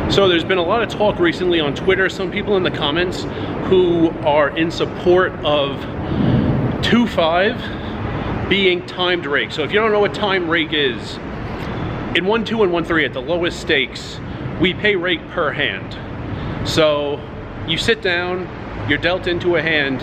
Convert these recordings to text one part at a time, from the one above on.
So there's been a lot of talk recently on Twitter, some people in the comments who are in support of 2-5 being timed rake. So if you don't know what timed rake is, in 1-2 and 1-3 at the lowest stakes, we pay rake per hand. So you sit down, you're dealt into a hand,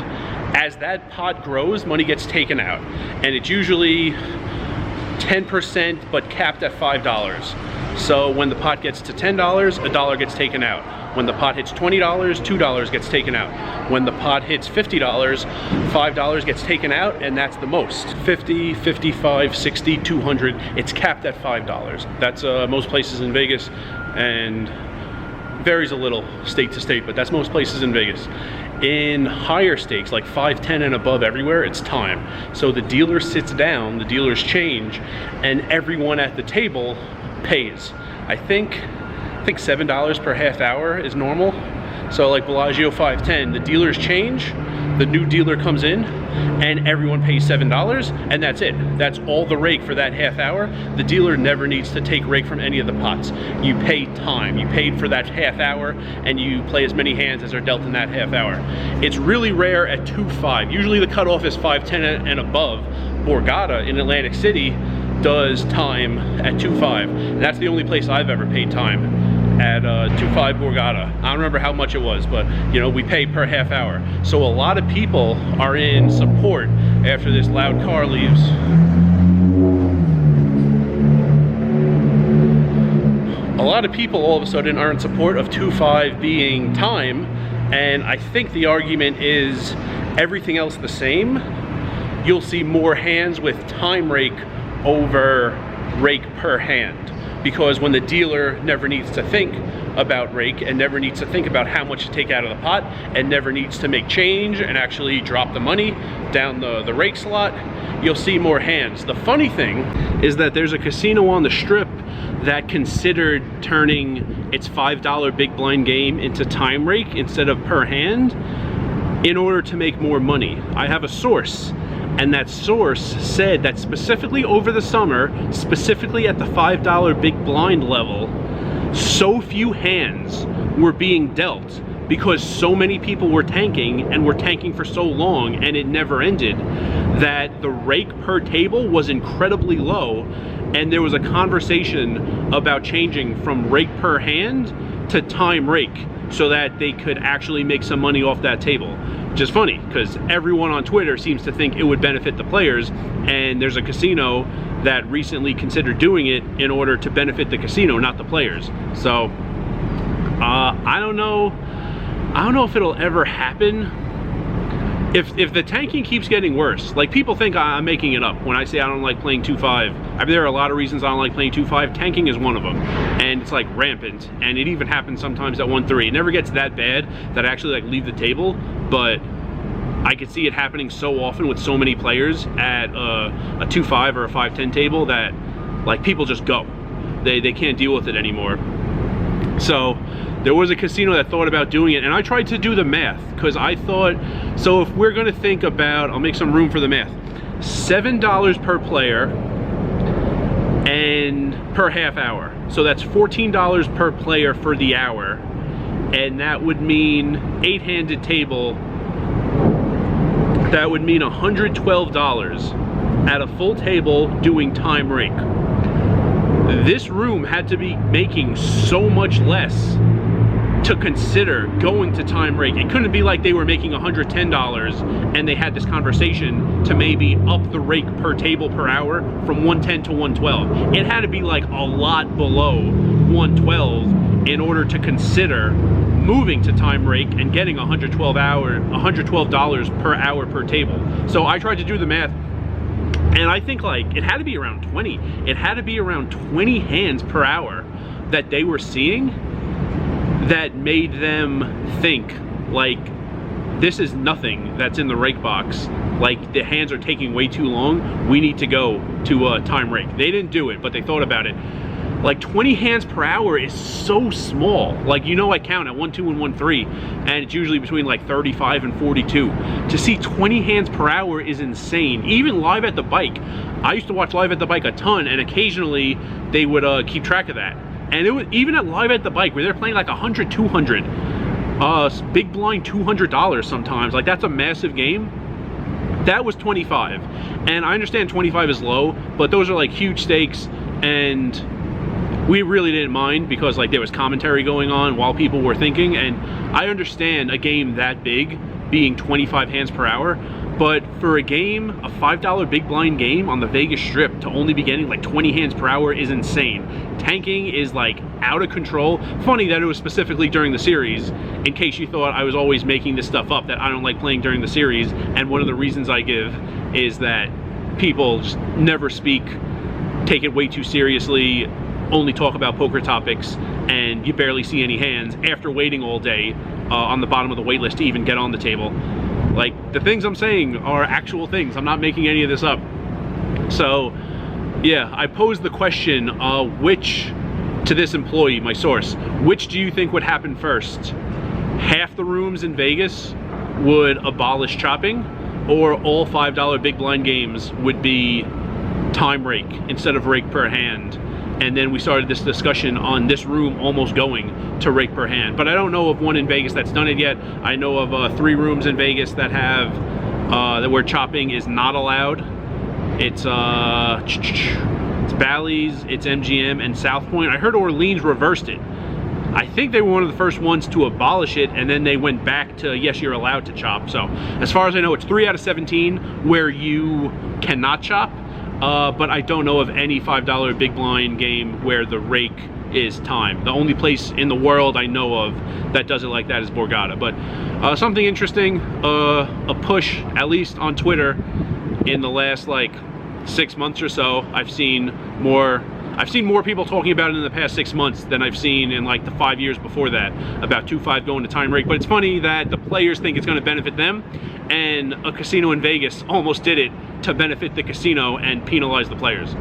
as that pot grows, money gets taken out. And it's usually 10% but capped at $5. So when the pot gets to $10, $1 gets taken out. When the pot hits $20, $2 gets taken out. When the pot hits $50, $5 gets taken out, and that's the most. 50, 55, 60, 200, it's capped at $5. That's most places in Vegas, and varies a little state to state, but that's most places in Vegas. In higher stakes, like 5, 10 and above everywhere, it's time. So the dealer sits down, the dealers change, and everyone at the table pays. I think $7 per half hour is normal. So like Bellagio 510, the dealers change, the new dealer comes in, and everyone pays $7, and that's it. That's all the rake for that half hour. The dealer never needs to take rake from any of the pots. You pay time. You paid for that half hour, and you play as many hands as are dealt in that half hour. It's really rare at 2-5. Usually the cutoff is 5-10 and above. Borgata in Atlantic City does time at 2-5. And that's the only place I've ever paid time, at 2-5 Borgata. I don't remember how much it was, but you know, we pay per half hour. So a lot of people are in support after this loud car leaves. A lot of people all of a sudden are in support of 2-5 being time, and I think the argument is everything else the same. You'll see more hands with time rake over rake per hand, because when the dealer never needs to think about rake and never needs to think about how much to take out of the pot and never needs to make change and actually drop the money down the rake slot, you'll see more hands. The funny thing is that there's a casino on the Strip that considered turning its $5 big blind game into time rake instead of per hand in order to make more money. I have a source, and that source said that specifically over the summer, specifically at the $5 big blind level, so few hands were being dealt because so many people were tanking and were tanking for so long and it never ended, that the rake per table was incredibly low, and there was a conversation about changing from rake per hand to time rake so that they could actually make some money off that table. Which is funny, because everyone on Twitter seems to think it would benefit the players, and there's a casino that recently considered doing it in order to benefit the casino, not the players. So I don't know if it'll ever happen. If the tanking keeps getting worse, like people think I'm making it up when I say I don't like playing 2-5. I mean, there are a lot of reasons I don't like playing 2-5. Tanking is one of them, and it's like rampant, and it even happens sometimes at 1-3. It never gets that bad that I actually like leave the table, but I could see it happening so often with so many players at a 2-5 or a 5-10 table that like people just go. They can't deal with it anymore. So there was a casino that thought about doing it, and I tried to do the math because I thought, so if we're going to think about, I'll make some room for the math, $7 per player and per half hour. So that's $14 per player for the hour, and that would mean 8-handed table. That would mean $112 at a full table doing time rake. This room had to be making so much less to consider going to time rake. It couldn't be like they were making $110 and they had this conversation to maybe up the rake per table per hour from 110 to 112. It had to be like a lot below 112 in order to consider moving to time rake and getting $112 per hour per table. So I tried to do the math, and I think like it had to be around 20. It had to be around 20 hands per hour that they were seeing that made them think like this is nothing that's in the rake box. Like the hands are taking way too long. We need to go to time rake. They didn't do it, but they thought about it. Like 20 hands per hour is so small. Like, you know, I count at 1-2 and 1-3, and it's usually between like 35 and 42. To see 20 hands per hour is insane. Even live at the bike. I used to watch live at the bike a ton, and occasionally they would keep track of that. And it was even at Live at the Bike where they're playing like 100, 200, big blind $200 sometimes. Like, that's a massive game. That was 25, and I understand 25 is low, but those are like huge stakes, and we really didn't mind because like there was commentary going on while people were thinking. And I understand a game that big being 25 hands per hour, but for a game, a $5 big blind game on the Vegas Strip, to only be getting like 20 hands per hour is insane. Tanking is like out of control. Funny that it was specifically during the series, in case you thought I was always making this stuff up, that I don't like playing during the series. And one of the reasons I give is that people just never speak, take it way too seriously, only talk about poker topics, and you barely see any hands after waiting all day on the bottom of the wait list to even get on the table. Like, the things I'm saying are actual things. I'm not making any of this up. So, yeah, I posed the question, to this employee, my source, which do you think would happen first? Half the rooms in Vegas would abolish chopping, or all $5 big blind games would be time rake instead of rake per hand? And then we started this discussion on this room almost going to rake per hand. But I don't know of one in Vegas that's done it yet. I know of 3 rooms in Vegas that have, where chopping is not allowed. It's Bally's, it's MGM, and South Point. I heard Orleans reversed it. I think they were one of the first ones to abolish it, and then they went back to, yes, you're allowed to chop. So as far as I know, it's 3 out of 17 where you cannot chop. But I don't know of any $5 big blind game where the rake is time. The only place in the world I know of that does it like that is Borgata. But something interesting, a push, at least on Twitter, in the last like 6 months or so. I've seen more people talking about it in the past 6 months than I've seen in like the 5 years before that, about 2-5 going to time rake. But it's funny that the players think it's going to benefit them, and a casino in Vegas almost did it to benefit the casino and penalize the players.